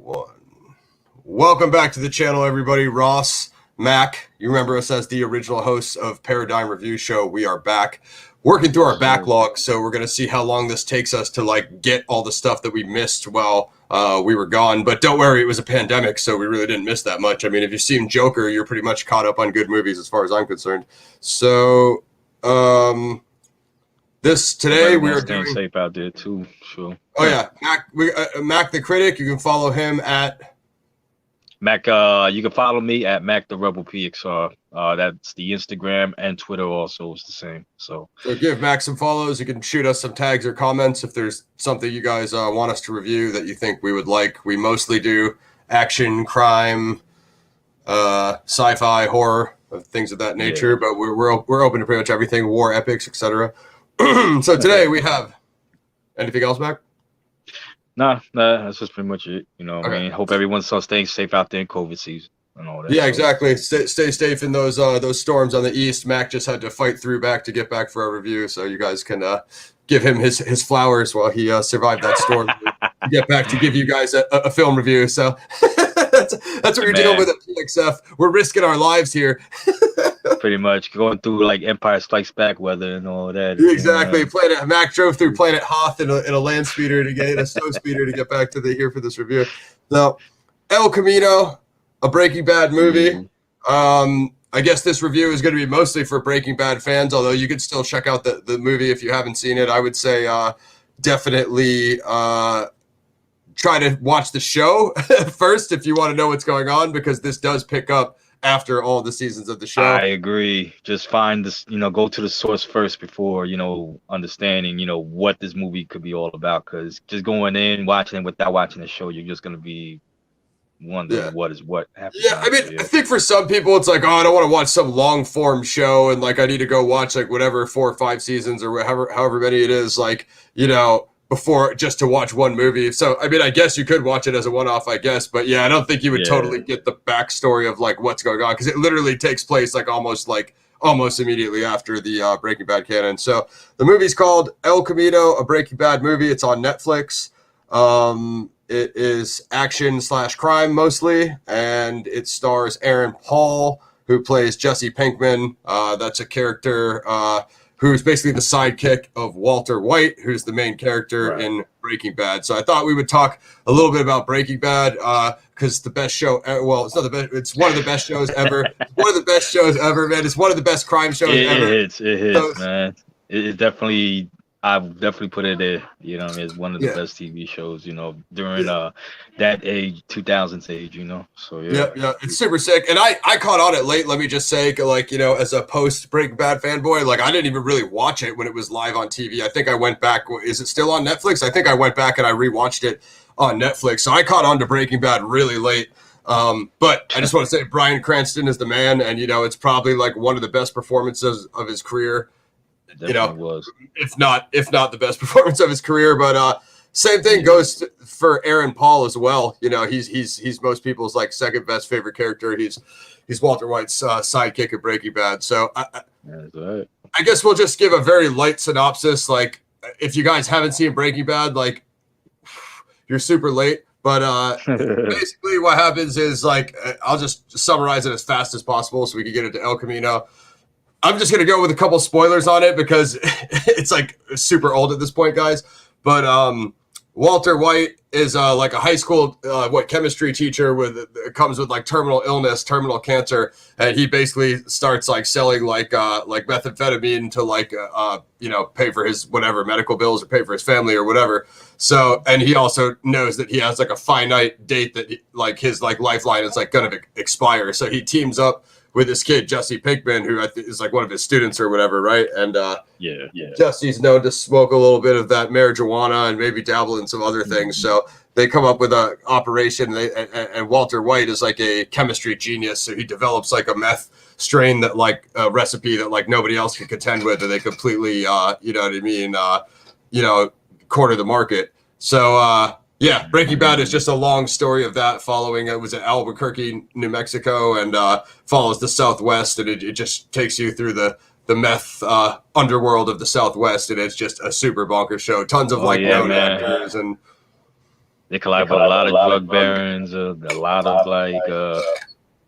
One. Welcome back to the channel, everybody. Ross, Mac, you remember us as the original hosts of Paradigm Review Show. We are back working through our backlog, so we're going to see how long this takes us to get all the stuff that we missed while we were gone. But don't worry, it was a pandemic, so we really didn't miss that much. I mean, if you've seen Joker, you're pretty much caught up on good movies as far as I'm concerned. So today we are staying safe out there too. Sure. Oh yeah, Mac the Critic. You can follow him at Mac. You can follow me at Mac the Rebel PXR. That's the Instagram and Twitter also is the same. So give Mac some follows. You can shoot us some tags or comments if there's something you guys want us to review that you think we would like. We mostly do action, crime, sci-fi, horror, things of that nature. Yeah. But we're open to pretty much everything, war, epics, etc. So today we have anything else, Mac? Nah, that's just pretty much it. You know, okay. I mean, hope everyone's staying safe out there in COVID season and all that. Yeah, exactly. Stay safe in those storms on the east. Mac just had to fight through back to get back for our review, so you guys can give him his flowers while he survived that storm to get back to give you guys a film review. So that's what you're dealing with at PXF. We're risking our lives here. Pretty much going through Empire Strikes Back weather and all that. Exactly. Mac drove through Planet Hoth in a land speeder a snow speeder to get back to here for this review. Now, El Camino, a Breaking Bad movie. I guess this review is going to be mostly for Breaking Bad fans, although you could still check out the movie if you haven't seen it. I would say definitely try to watch the show first if you want to know what's going on, because this does pick up after all the seasons of the show. I agree. Just find this, go to the source first before, understanding, what this movie could be all about. Because just going in, watching it without watching the show, you're just going to be wondering what is what happened. Yeah, I mean, I think for some people it's like, oh, I don't want to watch some long form show and I need to go watch whatever 4 or 5 seasons or however many it is, before just to watch one movie. So, I mean, I guess you could watch it as a one-off, I guess. But yeah, I don't think you would totally get the backstory of what's going on, because it literally takes place almost immediately after the Breaking Bad canon. So the movie's called El Camino, a Breaking Bad movie. It's on Netflix. It is action/crime mostly, and it stars Aaron Paul, who plays Jesse Pinkman. That's a character who's basically the sidekick of Walter White, who's the main character in Breaking Bad. So I thought we would talk a little bit about Breaking Bad, because the best show, well, it's not the best, it's one of the best shows ever. It's one of the best shows ever, man. It's one of the best crime shows ever. It hits, man. It definitely, I've definitely put it there, it's one of the best TV shows, during that age, 2000s age, so yeah, it's super sick. And I caught on it late, let me just say, as a post Breaking Bad fanboy, I didn't even really watch it when it was live on TV. I think I went back, is it still on Netflix? I think I went back and I rewatched it on Netflix, so I caught on to Breaking Bad really late. But I just want to say Bryan Cranston is the man, and it's probably one of the best performances of his career. Was, if not the best performance of his career. But same thing goes for Aaron Paul as well. He's most people's second best favorite character. He's Walter White's sidekick at Breaking Bad. So that's right. I guess we'll just give a very light synopsis. If you guys haven't seen Breaking Bad, you're super late. But basically what happens is I'll just summarize it as fast as possible so we can get into El Camino. I'm just going to go with a couple spoilers on it because it's super old at this point, guys. But Walter White is a high school chemistry teacher comes with terminal illness, terminal cancer, and he basically starts selling methamphetamine to pay for his whatever medical bills or pay for his family or whatever. So, and he also knows that he has a finite date that his lifeline is going to expire. So he teams up with this kid, Jesse Pinkman, who I think is one of his students or whatever, right? And Jesse's known to smoke a little bit of that marijuana and maybe dabble in some other things. So they come up with an operation, and Walter White is a chemistry genius. So he develops a meth strain that a recipe that nobody else can contend with, and they completely, corner the market. So, Breaking Bad is just a long story of that following. It was at Albuquerque, New Mexico, and follows the Southwest, and it just takes you through the meth underworld of the Southwest, and it's just a super bonkers show. Tons of known actors, and They collide with a lot of drug barons, a lot of like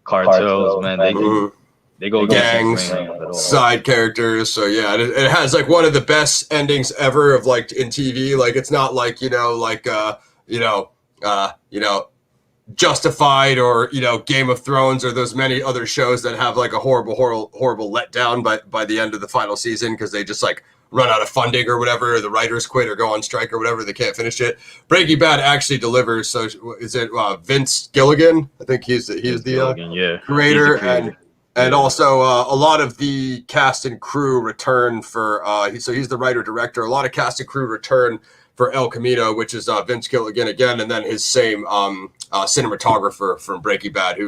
cartels, man. Mhm. They go against the Gangs, grain of it all. side characters. So yeah, it has like one of the best endings ever of like in TV. Like it's not like you know you know Justified or Game of Thrones or those many other shows that have like a horrible letdown by the end of the final season because they just like run out of funding or whatever, or the writers quit or go on strike or whatever, they can't finish it. Breaking Bad actually delivers. So is it Vince Gilligan? I think he's the Gilligan, yeah. creator, He's the creator. and also a lot of the cast and crew return for so he's the writer director. A lot of cast and crew return for El Camino, which is Vince Gilligan again, and then his same cinematographer from Breaking Bad,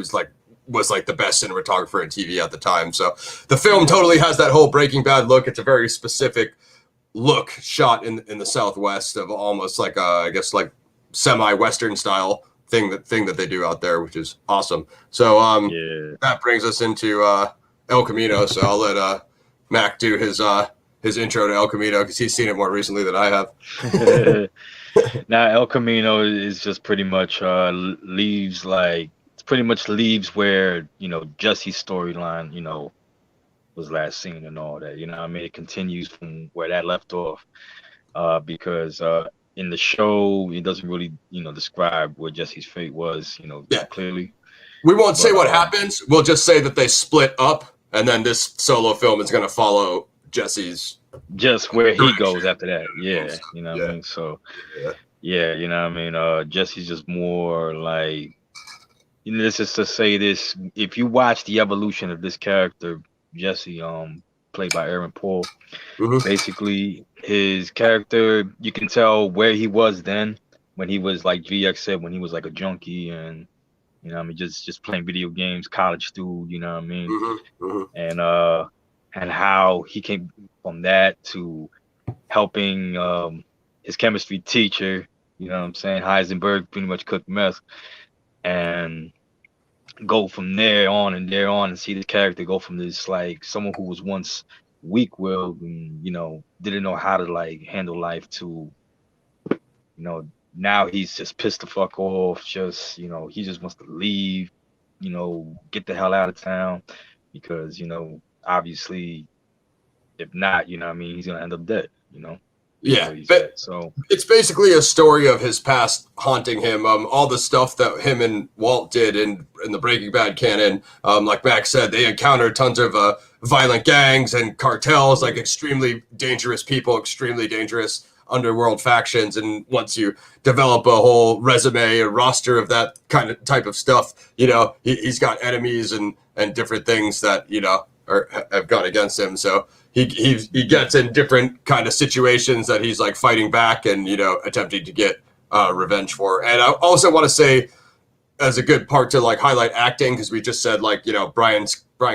was like the best cinematographer in TV at the time. So the film totally has that whole Breaking Bad look. It's a very specific look shot in the Southwest of almost like I guess like semi-Western style thing that they do out there, which is awesome. So that brings us into El Camino. So I'll let Mac do his intro to El Camino because he's seen it more recently than I have. Now El Camino is just pretty much leaves where Jesse's storyline was last seen and all that. I mean, it continues from where that left off because in the show it doesn't really describe what Jesse's fate was clearly. We won't say what happens. We'll just say that they split up, and then this solo film is going to follow Jesse's just where he goes after that. What I mean? So Jesse's just more like, this is to say this, if you watch the evolution of this character, Jesse, played by Aaron Paul, basically his character, you can tell where he was then when he was, like VX said, when he was like a junkie and just playing video games, college dude, and how he came from that to helping his chemistry teacher, Heisenberg pretty much cook meth, and go from there on and see the character go from this like someone who was once weak-willed and didn't know how to like handle life to now he's just pissed the fuck off, just he just wants to leave, get the hell out of town because obviously if not he's gonna end up dead. But so it's basically a story of his past haunting him. All the stuff that him and Walt did in the Breaking Bad canon, like Max said, they encountered tons of violent gangs and cartels, like extremely dangerous people, extremely dangerous underworld factions. And once you develop a whole resume, a roster of that type of stuff, he's got enemies and different things that have gone against him. So he gets in different kind of situations that he's like fighting back and attempting to get revenge for. And I also want to say, as a good part to like highlight acting, because we just said like Bryan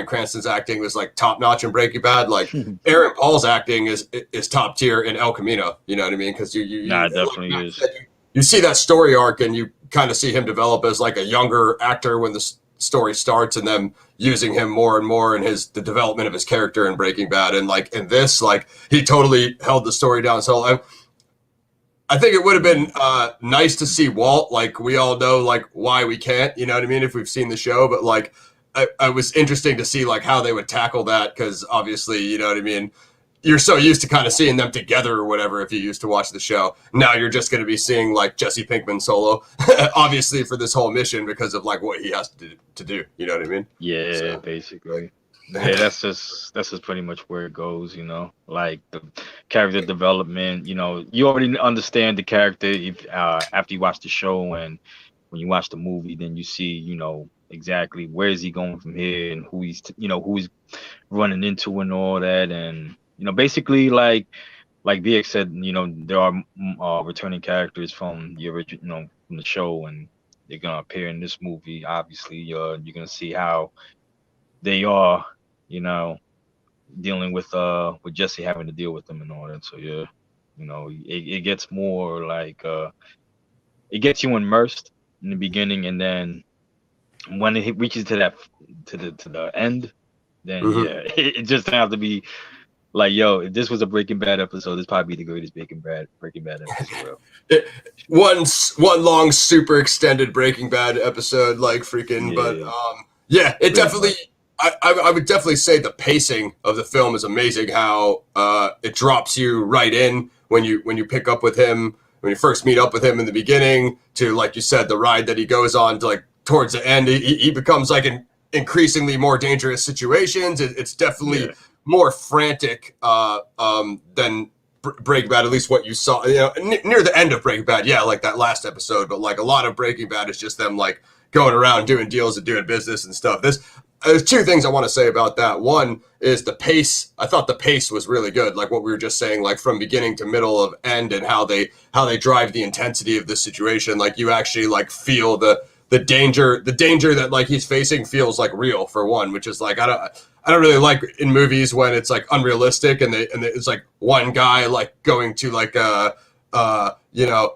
Cranston's acting was like top notch in Breaking Bad. Like Aaron Paul's acting is top tier in El Camino. You know what I mean? Because it definitely is. You see that story arc and you kind of see him develop as like a younger actor when the story starts, and then using him more and more in the development of his character in Breaking Bad. And like in this, like he totally held the story down. So I think it would have been nice to see Walt. Like we all know like why we can't, you know what I mean, if we've seen the show, but like I was interesting to see like how they would tackle that, because obviously, you know what I mean, you're so used to kind of seeing them together or whatever if you used to watch the show. Now you're just going to be seeing like Jesse Pinkman solo, obviously for this whole mission because of like what he has to do. You know what I mean? Yeah, so, basically. Yeah, that's just pretty much where it goes. Like the character development. You already understand the character if after you watch the show, and when you watch the movie, then you see exactly where is he going from here and who he's who he's running into and all that. And basically, like VX said, there are returning characters from the original, from the show, and they're gonna appear in this movie. Obviously, you're gonna see how they are, dealing with Jesse having to deal with them and all that. So yeah, it gets more like it gets you immersed in the beginning, and then when it reaches to the end, then yeah, it just has to be Like, yo, if this was a Breaking Bad episode, this probably be the greatest Breaking Bad episode. It, one long, super extended Breaking Bad episode, like freaking. But Yeah, yeah, it pretty definitely. much. I would definitely say the pacing of the film is amazing. How it drops you right in when you pick up with him, when you first meet up with him in the beginning, to, like you said, the ride that he goes on to, like, towards the end. He becomes like in increasingly more dangerous situations. It's definitely Yeah, more frantic than Breaking Bad, at least what you saw, near the end of Breaking Bad. Yeah, like that last episode, but like a lot of Breaking Bad is just them like going around doing deals and doing business and stuff. There's two things I want to say about that. One is the pace. I thought the pace was really good, like what we were just saying, like from beginning to middle of end, and how they drive the intensity of this situation. Like you actually like feel the danger that like he's facing feels like real, for one, which is like I don't really like in movies when it's like unrealistic and it's like one guy like going to like a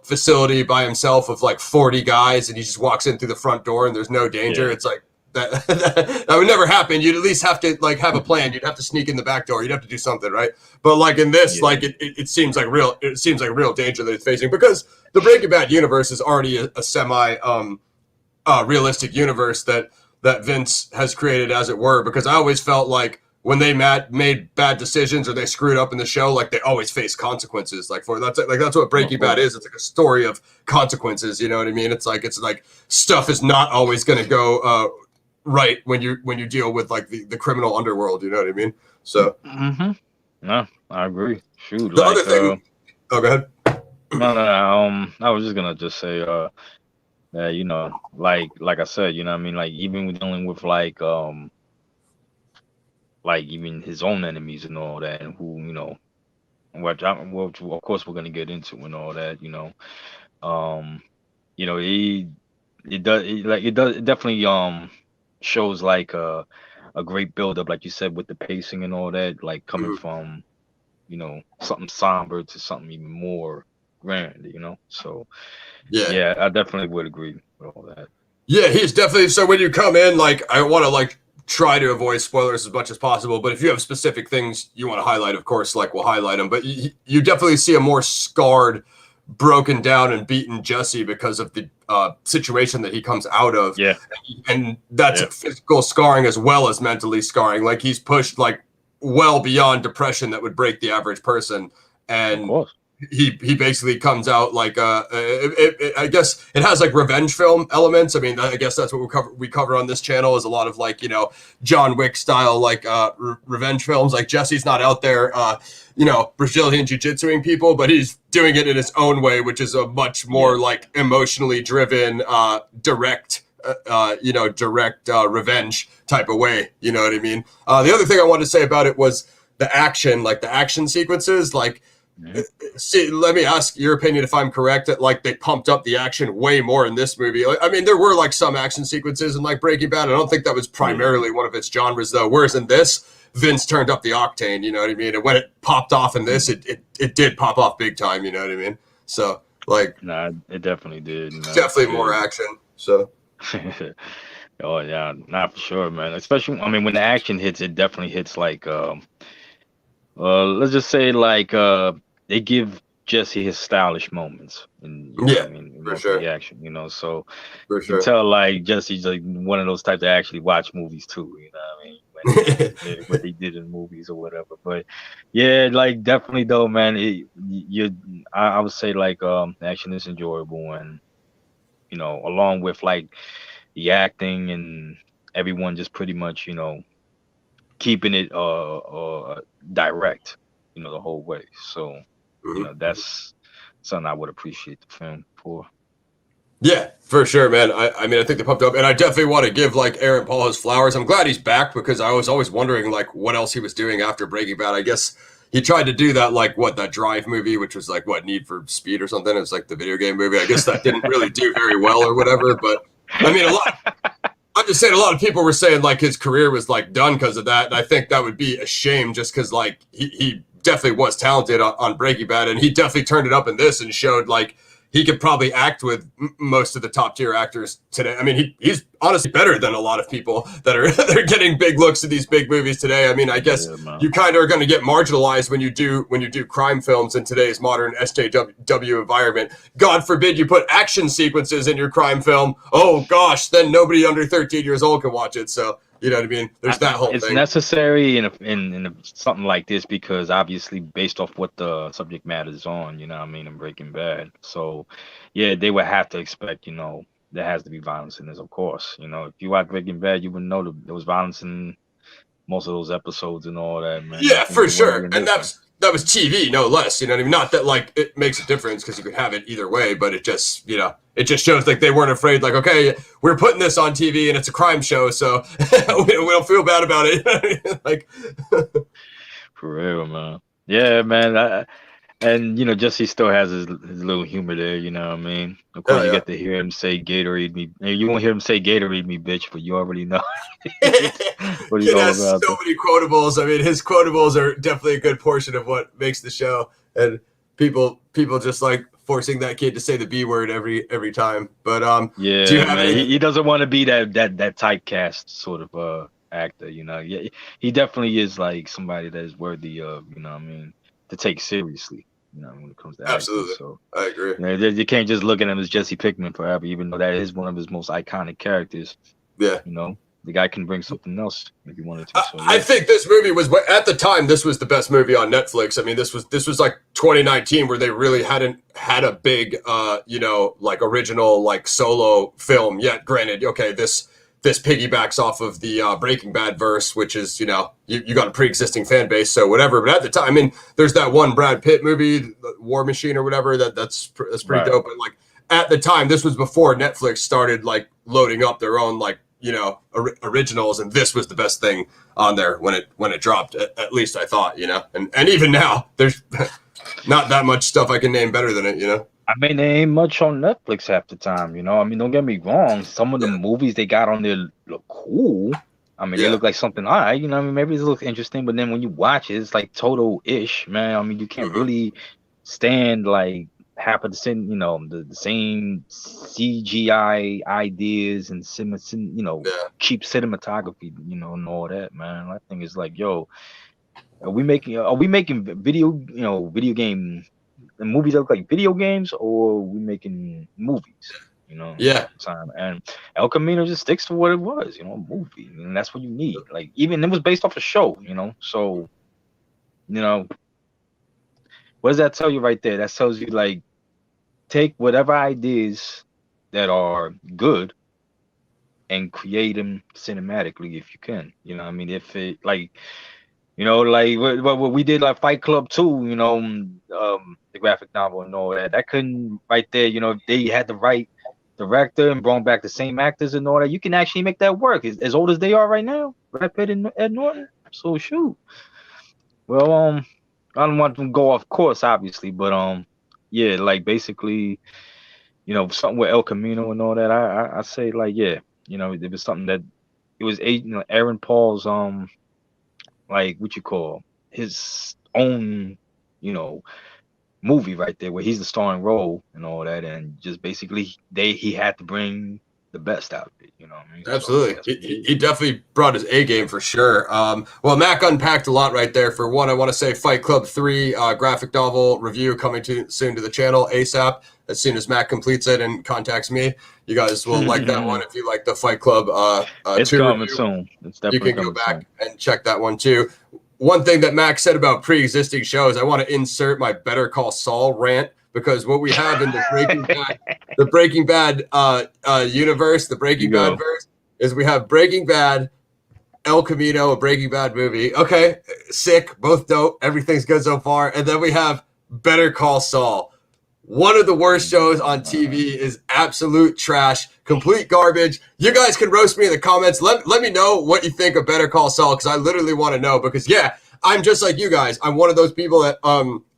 facility by himself with like 40 guys, and he just walks in through the front door and there's no danger. yeah, It's like that would never happen. You'd at least have to like have a plan. You'd have to sneak in the back door. You'd have to do something, right? But like in this, yeah. like it seems like real. It seems like real danger that it's facing, because the Breaking Bad universe is already a semi realistic universe that Vince has created, as it were. Because I always felt like when they made bad decisions or they screwed up in the show, like they always face consequences. Like that's what Of Breaking Bad course. is. It's like a story of consequences. You know what I mean? It's like stuff is not always going to go right when you deal with like the criminal underworld. You know what I mean? So Mm-hmm. No, I agree. Shoot, the other like, thing. Oh, go ahead. no, no, no, I was just gonna just say, that, like I said, you know what I mean? Like, even with dealing with like even his own enemies and all that, and who, which of course we're gonna get into and all that, um, he it definitely shows like a great build up, like you said, with the pacing and all that, like coming Mhm. from something somber to something even more grand, So Yeah. yeah, I definitely would agree with all that. Yeah, he's definitely. So when you come in, like, I want to like try to avoid spoilers as much as possible. But if you have specific things you want to highlight, of course, like we'll highlight them. But you definitely see a more scarred, broken down, and beaten Jesse because of the situation that he comes out of, Yeah, and that's yeah, physical scarring as well as mentally scarring. Like he's pushed like well beyond depression that would break the average person, of and course. he basically comes out like I guess it has like revenge film elements. I mean, I guess that's what we cover on this channel, is a lot of like John Wick style like revenge films. Like Jesse's not out there Brazilian jiu-jitsuing people, but he's doing it in his own way, which is a much Yeah, more like emotionally driven direct revenge type of way. You know what I mean? The other thing I wanted to say about it was the action, like the action sequences. Like, mhm, see, let me ask your opinion if I'm correct that like they pumped up the action way more in this movie. I mean, there were like some action sequences in like Breaking Bad. I don't think that was yeah. primarily one of its genres though. Whereas in this, Vince turned up the octane. You know what I mean? And when it popped off in this, Mhm. it did pop off big time. You know what I mean? So like, Nah, it definitely did, definitely more because action. So oh yeah, not for sure, man. Especially, I mean, when the action hits, it definitely hits like let's just say like they give Jesse his stylish moments, and yeah, I mean, in for most of sure, the action, so for you can sure. tell like Jesse's like one of those types that actually watch movies too, what I mean, when what they did in movies or whatever. But yeah, like definitely though, man, I would say like the action is enjoyable, and along with like the acting and everyone just pretty much keeping it direct, the whole way. So Mhm. that's something I would appreciate the film for. Yeah, for sure, man. I mean, I think they pumped up, and I definitely want to give like Aaron Paul his flowers. I'm glad he's back, because I was always wondering like what else he was doing after Breaking Bad. I guess he tried to do that like that Drive movie, which was like what, Need for Speed or something. It was like the video game movie. I guess that didn't really do very well or whatever. But I mean, I'm just saying a lot of people were saying like his career was like done because of that, and I think that would be a shame, just because like he definitely was talented on Breaking Bad, and he definitely turned it up in this and showed like he could probably act with most of the top tier actors today. I mean, he's honestly better than a lot of people that are they're getting big looks in these big movies today. I mean, I guess you kind of are going to get marginalized when you do crime films in today's modern SJW environment. God forbid you put action sequences in your crime film. Oh gosh, then nobody under 13 years old can watch it. So you know what I mean? There's that whole thing. It's necessary in something like this because obviously based off what the subject matter is on, you know what I mean, in Breaking Bad. So, yeah, they would have to expect, you know, there has to be violence in this, of course. You know, if you watch Breaking Bad, you would know there was violence in most of those episodes and all that, man. Yeah, for sure. And that was TV, no less. You know what I mean? Not that like it makes a difference because you could have it either way, but it just, you know, it just shows like they weren't afraid. Like, okay, we're putting this on TV and it's a crime show, so we don't feel bad about it. Like, for real, man. Yeah, man. And you know, Jesse still has his little humor there. You know what I mean? Of course, you get to hear him say "Gatorade me." You won't hear him say "Gatorade me, bitch," but you already know what he's all about. So many quotables. I mean, his quotables are definitely a good portion of what makes the show, and people just like forcing that kid to say the B word every time. But yeah, he doesn't want to be that typecast sort of actor. You know, yeah, he definitely is like somebody that is worthy of, you know what I mean, to take seriously, you know, when it comes to absolutely acting. So I agree. You know, you can't just look at him as Jesse Pinkman forever, even though that is one of his most iconic characters. Yeah, you know, the guy can bring something else if you wanted to. So, I think this movie was, at the time, this was the best movie on Netflix. I mean, this was like 2019 where they really hadn't had a big you know, like original like solo film yet. Granted, okay, this piggybacks off of the Breaking Bad verse, which is, you know, you got a pre-existing fan base, so whatever. But at the time, I mean, there's that one Brad Pitt movie, War Machine or whatever, that's pretty right. Dope. And like at the time, this was before Netflix started like loading up their own like, you know, originals, and this was the best thing on there when it dropped. At least I thought, you know, and even now, there's not that much stuff I can name better than it, you know. I mean, there ain't much on Netflix half the time, you know. I mean, don't get me wrong. Some of the movies they got on there look cool. I mean, they look like something, all right, you know. I mean, maybe it looks interesting, but then when you watch it, it's like total-ish, man. I mean, you can't really stand like half of the same, you know, the same CGI ideas and you know, cheap cinematography, you know, and all that, man. I think it's like, yo, are we making video game movies that look like video games, or are we making movies? You know, time. And El Camino just sticks to what it was, you know, a movie, and that's what you need. Like, even it was based off a show, you know. So, you know, what does that tell you right there? That tells you like, take whatever ideas that are good and create them cinematically if you can. You know what I mean? If it like, you know, like what we did like Fight Club 2, you know, the graphic novel and all that. That couldn't right there, you know, if they had the right director and brought back the same actors and all that, you can actually make that work. As old as they are right now, Brad Pitt and Ed Norton. So shoot. Well, I don't want them to go off course, obviously, but yeah, like basically, you know, something with El Camino and all that. I say like, yeah, you know, it was something that it was Aaron Paul's like what you call his own, you know, movie right there where he's the starring role and all that, and just basically he had to bring the best out of it, you know what I mean? Absolutely. So he definitely brought his A game for sure. Well, Mac unpacked a lot right there. For one, I want to say Fight Club 3 graphic novel review coming soon to the channel ASAP. As soon as Mac completes it and contacts me, you guys will like that one. If you like the Fight Club it's 2 coming review, soon. It's definitely you can go back and check that one too. One thing that Mac said about pre-existing shows, I want to insert my Better Call Saul rant, because what we have in the Breaking Bad universe, the Breaking Bad verse, is we have Breaking Bad, El Camino, a Breaking Bad movie. Okay, sick, both dope, everything's good so far. And then we have Better Call Saul. One of the worst shows on TV, is absolute trash, complete garbage. You guys can roast me in the comments. Let me know what you think of Better Call Saul, because I literally want to know. Because, yeah, I'm just like you guys. I'm one of those people that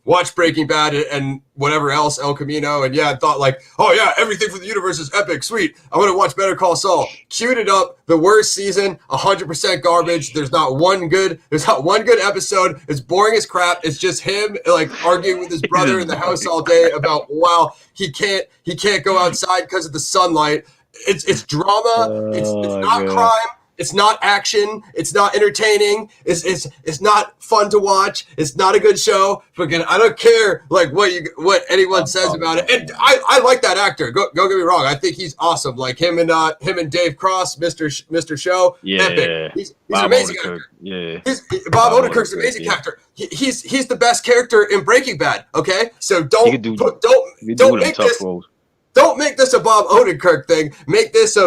watched Breaking Bad and whatever else, El Camino, and yeah, I thought like, oh yeah, everything from the universe is epic, sweet. I want to watch Better Call Saul. Queued it up, the worst season, 100% garbage. There's not one good episode. It's boring as crap. It's just him like arguing with his brother in the house all day about he can't go outside because of the sunlight. It's drama. It's not crime. It's not action. It's not entertaining. It's not fun to watch. It's not a good show. Again, I don't care like what anyone says about it. And I like that actor. Don't get me wrong. I think he's awesome. Like him and Dave Cross, Mr. Show. Yeah, epic. He's an amazing actor. Yeah, Bob Odenkirk's an amazing actor. He's the best character in Breaking Bad. Okay, so don't make this a Bob Odenkirk thing. Make this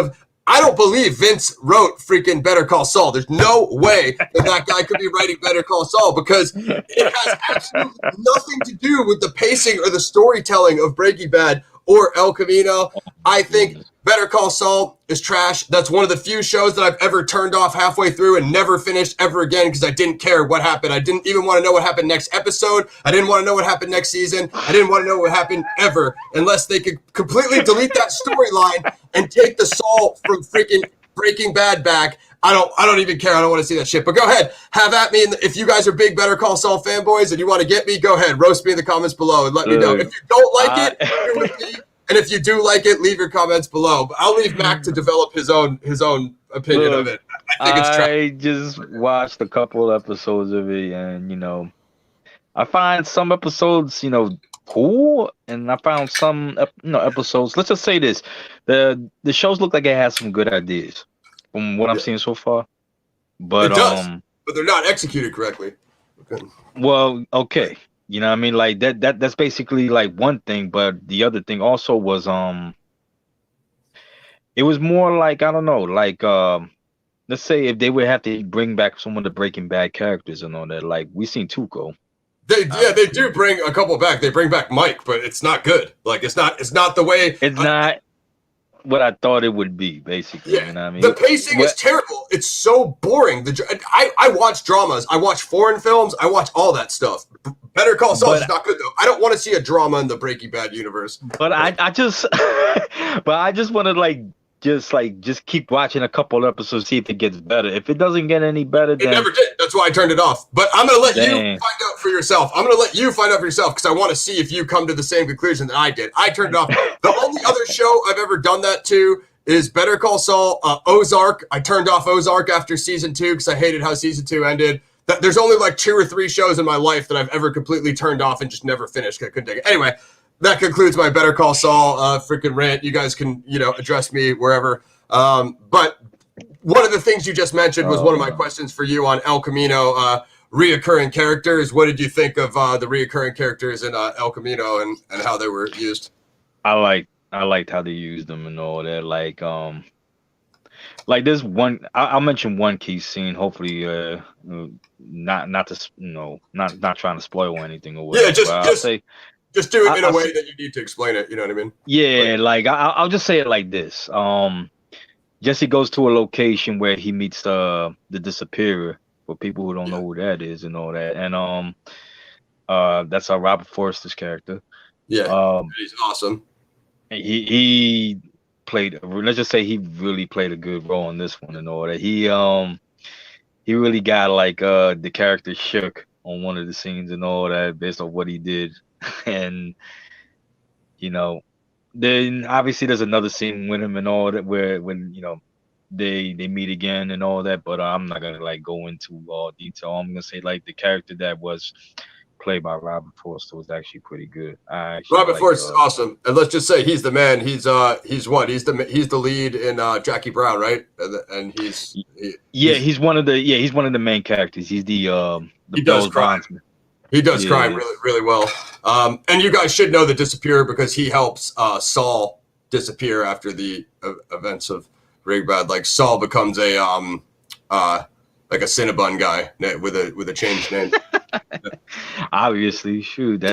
I don't believe Vince wrote freaking Better Call Saul. There's no way that guy could be writing Better Call Saul because it has absolutely nothing to do with the pacing or the storytelling of Breaking Bad or El Camino. I think Better Call Saul is trash. That's one of the few shows that I've ever turned off halfway through and never finished ever again because I didn't care what happened. I didn't even want to know what happened next episode. I didn't want to know what happened next season. I didn't want to know what happened ever unless they could completely delete that storyline and take the Saul from freaking Breaking Bad back. I don't even care. I don't want to see that shit. But go ahead, have at me. If you guys are big Better Call Saul fanboys and you want to get me, go ahead, roast me in the comments below and let me know. If you don't like it, you're with me. And if you do like it, leave your comments below. But I'll leave Mac to develop his own opinion of it. I think it's trash. I just watched a couple episodes of it, and I find some episodes, cool, and I found some, episodes. Let's just say this: the shows look like it has some good ideas from what I'm seeing so far, but it does, but they're not executed correctly. Okay. Well, okay. You know what I mean? Like that's basically like one thing, but the other thing also was it was more like, I don't know, like let's say if they would have to bring back some of the Breaking Bad characters and all that, like we seen Tuco. They do bring a couple back. They bring back Mike, but it's not good. Like it's not the way not what I thought it would be, basically. Yeah, you know what I mean? The pacing is terrible. It's so boring. I watch dramas. I watch foreign films. I watch all that stuff. Better Call Saul is not good though. I don't want to see a drama in the Breaking Bad universe. But I just want to just keep watching a couple episodes, see if it gets better. If it doesn't get any better, then it never did. That's why I turned it off. But I'm gonna let you find out for yourself. Because I want to see if you come to the same conclusion that I did. I turned it off. The only other show I've ever done that to is Better Call Saul, Ozark. I turned off Ozark after season 2 because I hated how season 2 ended. There's only like 2 or 3 shows in my life that I've ever completely turned off and just never finished. I couldn't take it. Anyway, that concludes my Better Call Saul freaking rant. You guys can, address me wherever. But one of the things you just mentioned was one of my questions for you on El Camino, reoccurring characters. What did you think of the reoccurring characters in El Camino and how they were used? I liked how they used them and all that. Like there's one. I'll mention one key scene. Hopefully, not trying to spoil anything or whatever. Yeah, just do it in a way that you need to explain it. You know what I mean? Yeah, like I'll just say it like this. Jesse goes to a location where he meets the disappearer. For people who don't know who that is and all that, and that's Robert Forster's character. Yeah, he's awesome. He played. Let's just say he really played a good role in this one and all that. He really got like the character shook on one of the scenes and all that based on what he did, and then obviously there's another scene with him and all that where when they meet again and all that, but I'm not gonna like go into all detail. I'm gonna say like the character that was played by Robert Forster was actually pretty good. Robert Forster is awesome, and let's just say he's the man. He's the lead in Jackie Brown, right? And he's one of the main characters. He's the he does crime. He does crime really, really well. And you guys should know the disappearer because he helps Saul disappear after the events of Breaking Bad. Like Saul becomes a like a Cinnabon guy with a changed name. Obviously, shoot,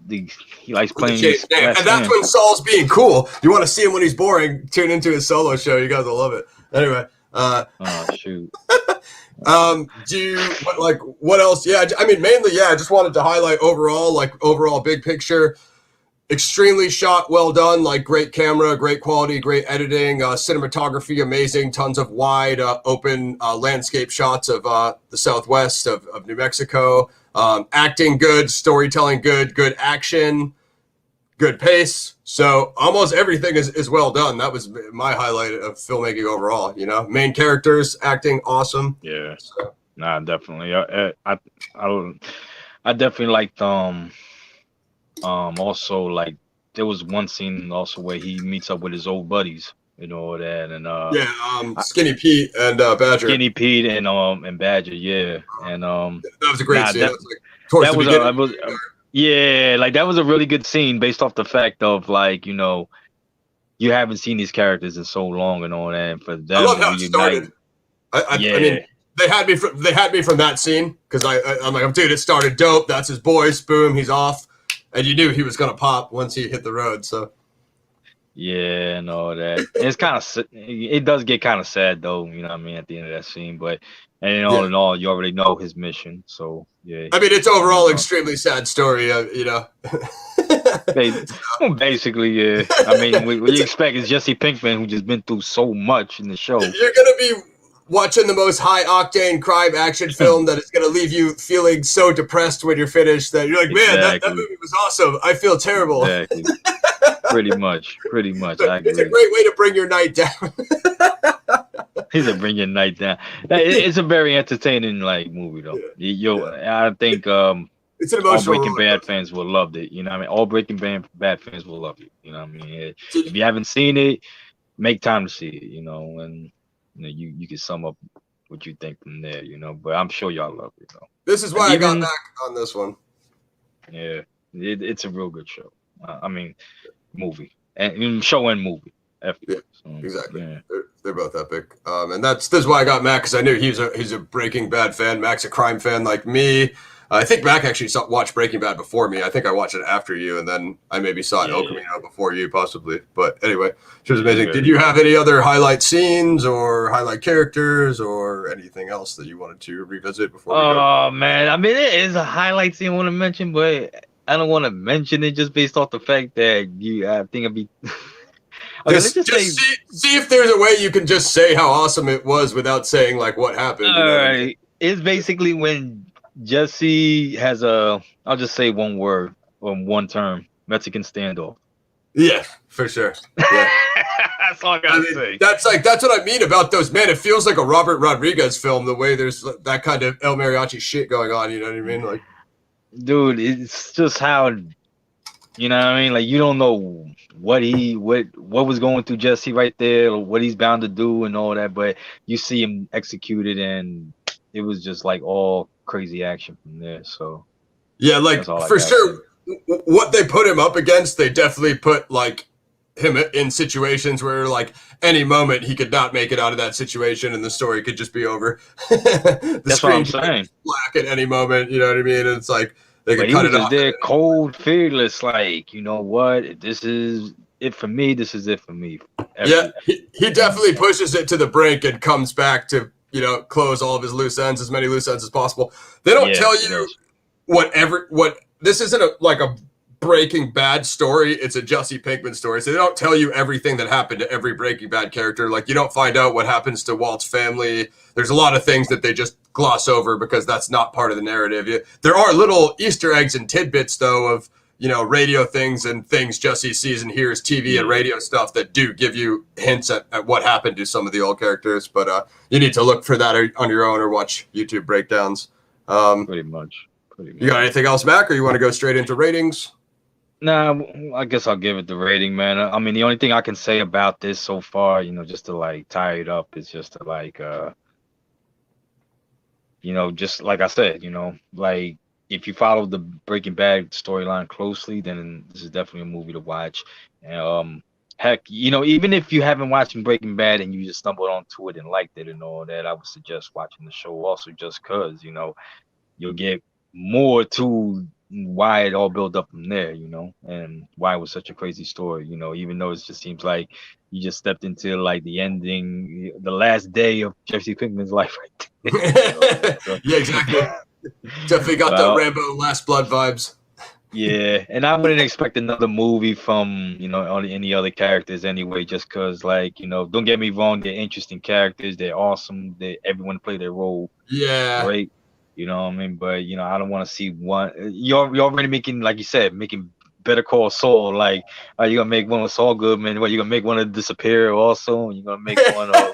he likes playing. And that's when Saul's being cool. You want to see him when he's boring? Tune into his solo show. You guys will love it. Anyway, Oh shoot. Do you what else? Yeah, I mean, mainly, yeah. I just wanted to highlight overall big picture. Extremely shot, well done. Like great camera, great quality, great editing, cinematography, amazing. Tons of wide, open landscape shots of the Southwest of New Mexico. Acting good, storytelling good, good action, good pace. So almost everything is well done. That was my highlight of filmmaking overall. You know, main characters acting awesome. Yeah. So, Nah, definitely. I I definitely liked also like there was one scene also where he meets up with his old buddies, you know that, and yeah, I- Skinny Pete and Badger. Skinny Pete and Badger, yeah, and That was a great nah scene. that That was like towards that the was beginning. yeah, like that was a really good scene based off the fact of like you haven't seen these characters in so long and all that, and for I them love to how it reunite, started. I mean, yeah, they had me from that scene because I'm like, dude, it started dope. That's his boys. Boom, he's off, and you knew he was gonna pop once he hit the road. So yeah, and all that. And it's kind of it does get kind of sad though, you know what I mean, at the end of that scene, but and yeah, in all, you already know his mission, so yeah, I mean, it's he moves overall on. extremely sad story. You know, Ba- well, basically, yeah. I mean, what it's you expect is Jesse Pinkman, who just been through so much in the show. you're gonna be watching the most high octane crime action film that is gonna leave you feeling so depressed when you're finished that you're like, man, that Exactly, movie was awesome. I feel terrible. exactly. Pretty much. I It's a agree. great way to bring your night down. He's a bring your night down. It's a very entertaining like movie though. Yeah. I think It's an all emotional Breaking roller Bad coaster. fans will love it. You know what I mean? All Bad fans will love it. You know what I mean? Did, If you haven't seen it, make time to see it. You know, and you can sum up what you think from there. You know, but I'm sure y'all love it though. this is And why I got even back on this one. yeah, it's a real good show. I mean, movie and show and movie. Yeah, So, exactly. yeah. They're both epic. And this is why I got Mac because I knew he's a Breaking Bad fan. Mac's a crime fan like me. I think Mac actually watched Breaking Bad before me. I think I watched it after you, and then I maybe saw Yeah, El Camino before you, possibly. But anyway, she was amazing. yeah. Did you have any other highlight scenes or highlight characters or anything else that you wanted to revisit before we go? Oh man, I mean it is a highlight scene I want to mention, but I don't want to mention it just based off the fact that I think it'd be okay. Let's just Just say, see if there's a way you can just say how awesome it was without saying like what happened. You all know what I mean? right, it's basically when Jesse has a, I'll just say one word or one term, Mexican standoff. Yeah, for sure. Yeah. That's all I I gotta mean, say. that's what I mean about those. Man, it feels like a Robert Rodriguez film. The way there's that kind of El Mariachi shit going on. You know what I mean? Like, Dude, it's just how you know what I mean? Like you don't know what was going through Jesse right there, or what he's bound to do and all that, but you see him executed and it was just like all crazy action from there. So yeah, like that's all I for gotta say. sure, what they put him up against, they definitely put like him in situations where like any moment he could not make it out of that situation and the story could just be over. The That's what I'm screen could be saying. black at any moment. You know what I mean? And it's like they But could he cut was it just off. there, cold, fearless, like, you know what? If this is it for me, this is it for me. Yeah, Every he and definitely pushes it to the brink and comes back to, close all of his loose ends, as many loose ends as possible. They don't yeah, tell he you does. what this isn't like a Breaking Bad story. It's a Jesse Pinkman story. So they don't tell you everything that happened to every Breaking Bad character. Like you don't find out what happens to Walt's family. There's a lot of things that they just gloss over because that's not part of the narrative. There are little Easter eggs and tidbits though of radio things and things Jesse sees and hears, TV and Yeah, radio stuff that do give you hints at what happened to some of the old characters. But you need to look for that on your own or watch YouTube breakdowns. Um, pretty much. Pretty you got much. anything else, Mac, or you want to go straight into ratings? Nah, I guess I'll give it the rating, man. I mean, the only thing I can say about this so far, just to like tie it up, is just to like, just like I said, like if you follow the Breaking Bad storyline closely, then this is definitely a movie to watch. And, heck, even if you haven't watched Breaking Bad and you just stumbled onto it and liked it and all that, I would suggest watching the show also, just because, you'll get more to why it all built up from there, and why it was such a crazy story, even though it just seems like you just stepped into like the ending, the last day of Jesse Pinkman's life, right there. So, Yeah, exactly. Definitely got the well, Rambo Last Blood vibes. yeah, and I wouldn't expect another movie from any other characters anyway. Just cause, like, don't get me wrong, they're interesting characters, they're awesome, everyone play their role Yeah. great. You know what I mean? But I don't want to see one. You're already making, like you said, making Better Call Saul. Like, are you gonna make one with Saul Goodman? What, you gonna make one of Disappear also? You gonna make one of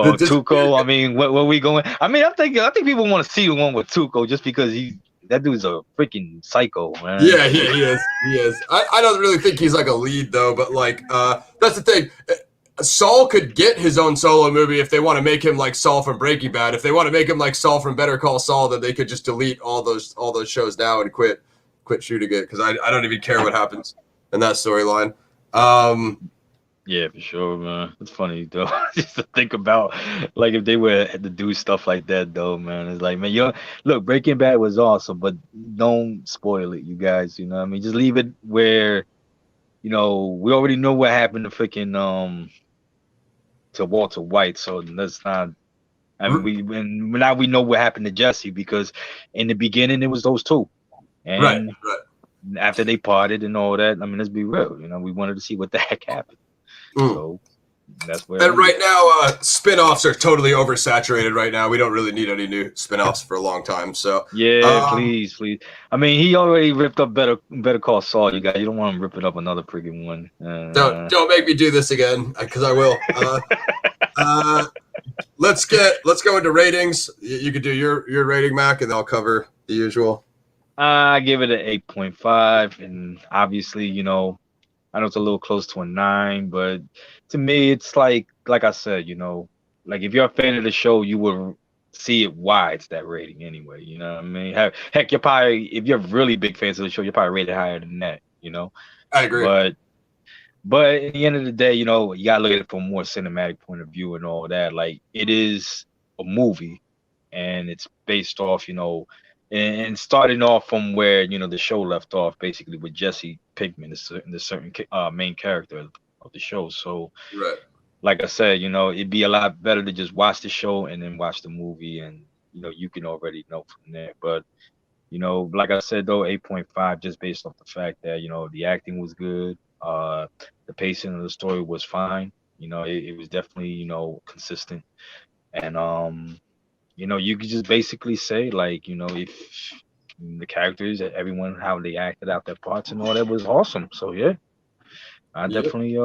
The disappear. Tuco? I mean, what we going? I mean, I think people want to see the one with Tuco just because that dude's a freaking psycho, man. Yeah, yeah, he is. He is. I don't really think he's like a lead though, but like that's the thing. Saul could get his own solo movie if they want to make him like Saul from Breaking Bad. If they want to make him like Saul from Better Call Saul, then they could just delete all those shows now and quit shooting it because I don't even care what happens in that storyline. Yeah, for sure, man. It's funny though, just to think about like if they were to do stuff like that though, man. It's like, man, look, Breaking Bad was awesome, but don't spoil it, you guys. You know what I mean? Just leave it where, we already know what happened to freaking to Walter White, so let's not. I mean, now we know what happened to Jesse because in the beginning it was those two, right, and right. after they parted and all that, I mean, let's be real. We wanted to see what the heck happened. So that's where. And right now, spin-offs are totally oversaturated right now. We don't really need any new spin-offs for a long time. So yeah, please. I mean, he already ripped up Better Call Saul. You guys, you don't want him ripping up another freaking one. Don't make me do this again because I will. Let's go into ratings. You could do your rating, Mac, and I'll cover the usual. I give it an 8.5, and obviously, I know it's a little close to a 9, but to me, it's like I said, like if you're a fan of the show, you will see it why it's that rating anyway. You know what I mean? Heck, you're probably, if you're really big fans of the show, you're probably rated higher than that. I agree. But at the end of the day, you gotta look at it from a more cinematic point of view and all that. Like, it is a movie, and it's based off, and starting off from where the show left off, basically with Jesse Pinkman, the certain main character of the show. So, right. Like I said, it'd be a lot better to just watch the show and then watch the movie, and you can already know from there. But like I said though, 8.5 just based off the fact that the acting was good, the pacing of the story was fine. It was definitely consistent, and you could just basically say, like, if the characters, everyone, how they acted out their parts and all that was awesome. So yeah, I definitely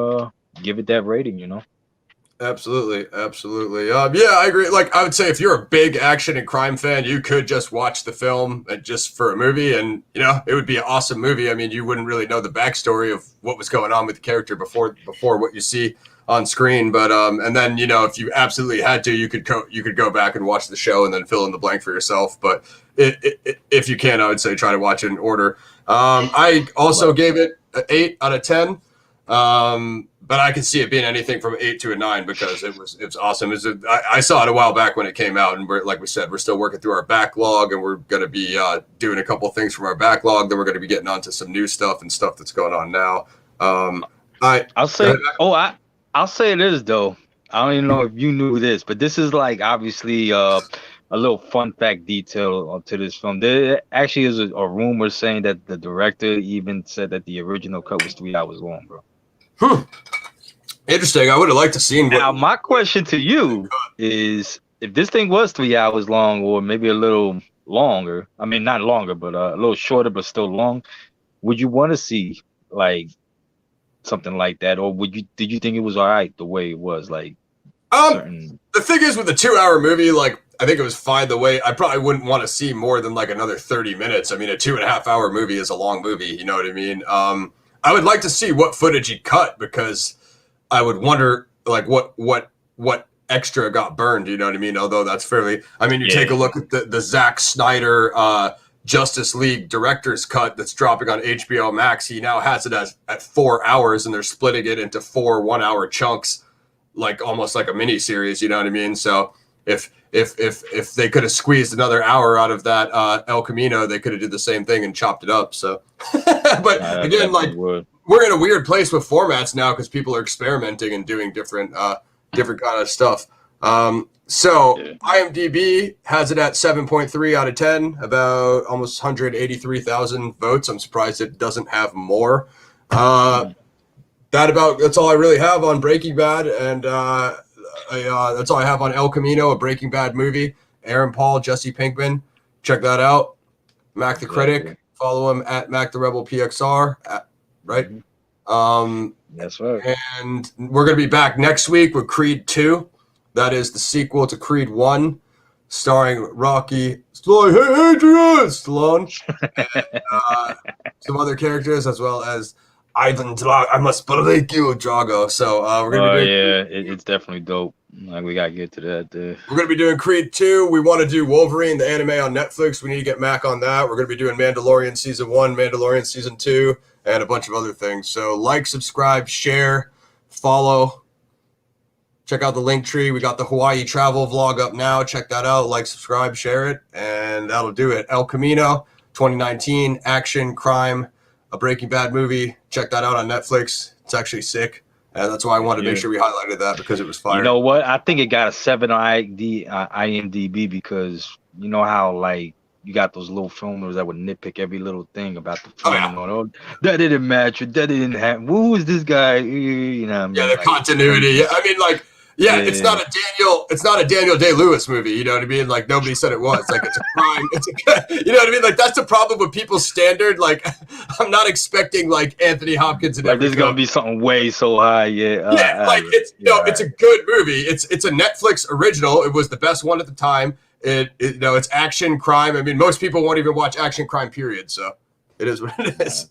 give it that rating. Absolutely. Yeah, I agree. Like, I would say if you're a big action and crime fan, you could just watch the film just for a movie, and it would be an awesome movie. I mean, you wouldn't really know the backstory of what was going on with the character before what you see on screen. But and then if you absolutely had to, you could go back and watch the show and then fill in the blank for yourself. But if you can, I would say try to watch it in order. I also gave it an 8 out of 10. But I can see it being anything from 8 to a 9 because it was awesome. I saw it a while back when it came out, and like we said, we're still working through our backlog, and we're going to be doing a couple of things from our backlog. Then we're going to be getting onto some new stuff and stuff that's going on now. I'll say it is though. I don't even know if you knew this, but this is like obviously a little fun fact detail to this film. There actually is a rumor saying that the director even said that the original cut was 3 hours long, bro. Interesting. I would have liked to seen. Now, my question to you is, if this thing was 3 hours long, or maybe a little longer, I mean, not longer, but a little shorter, but still long, would you want to see like something like that, or did you think it was all right the way it was? Like, the thing is, with the 2-hour movie, like, I think it was fine the way. I probably wouldn't want to see more than like another 30 minutes. I mean, a 2.5-hour movie is a long movie. You know what I mean? I would like to see what footage he cut, because I would wonder like what extra got burned. You know what I mean? Although that's fairly. I mean, you take a look at the Zack Snyder Justice League director's cut that's dropping on HBO Max. He now has it at 4 hours, and they're splitting it into 4 1-hour chunks, like almost like a mini series. You know what I mean? So if they could have squeezed another hour out of that El Camino, they could have did the same thing and chopped it up. So, but again, like we're in a weird place with formats now because people are experimenting and doing different kind of stuff. So IMDb has it at 7.3 out of 10, about almost 183,000 votes. I'm surprised it doesn't have more. That's all I really have on Breaking Bad, and that's all I have on El Camino, a Breaking Bad movie. Aaron Paul, Jesse Pinkman, check that out. Mac the Critic, follow him at Mac the Rebel PXR, right? That's right. And we're gonna be back next week with Creed 2. That is the sequel to Creed 1, starring Rocky Stallone, hey Adrian Stallone, and some other characters, as well as Ivan Drago. I must break you, Drago. So we're gonna be doing it's definitely dope. Like, we gotta get to that. We're gonna be doing Creed 2. We want to do Wolverine, the anime on Netflix. We need to get Mac on that. We're gonna be doing Mandalorian season 1, Mandalorian season 2, and a bunch of other things. So like, subscribe, share, follow. Check out the link tree. We got the Hawaii travel vlog up now. Check that out. Like, subscribe, share it, and that'll do it. El Camino, 2019, action, crime, a Breaking Bad movie. Check that out on Netflix. It's actually sick. And that's why I wanted to make sure we highlighted that, because it was fire. You know what? I think it got a 7 on IMDb because you know how, like, you got those little filmers that would nitpick every little thing about the film. Oh, that didn't match, or that didn't happen. Who is this guy? You know, the like, continuity. I mean, like, it's not a Daniel Day-Lewis movie. You know what I mean? Like, nobody said it was. Like, it's a crime. You know what I mean? Like, that's the problem with people's standard. Like, I'm not expecting like Anthony Hopkins and like this is gonna be something way so high. It's a good movie. It's a Netflix original. It was the best one at the time. It's action crime. I mean, most people won't even watch action crime, period. So it is what it is.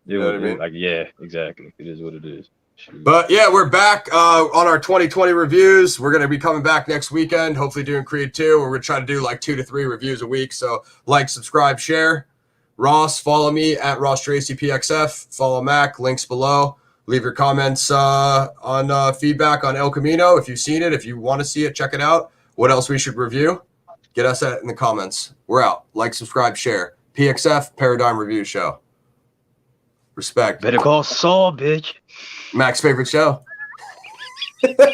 You know what I mean? Like, yeah, exactly. It is what it is. But yeah, we're back on our 2020 reviews. We're going to be coming back next weekend, hopefully doing Creed 2. We're going to try to do like 2 to 3 reviews a week. So like, subscribe, share. Ross, follow me at Ross Tracy PXF. Follow Mac, links below. Leave your comments on feedback on El Camino. If you've seen it, if you want to see it, check it out. What else we should review? Get us that in the comments. We're out. Like, subscribe, share. PXF Paradigm Review Show. Respect. Better call Saul, bitch. Mac's favorite show.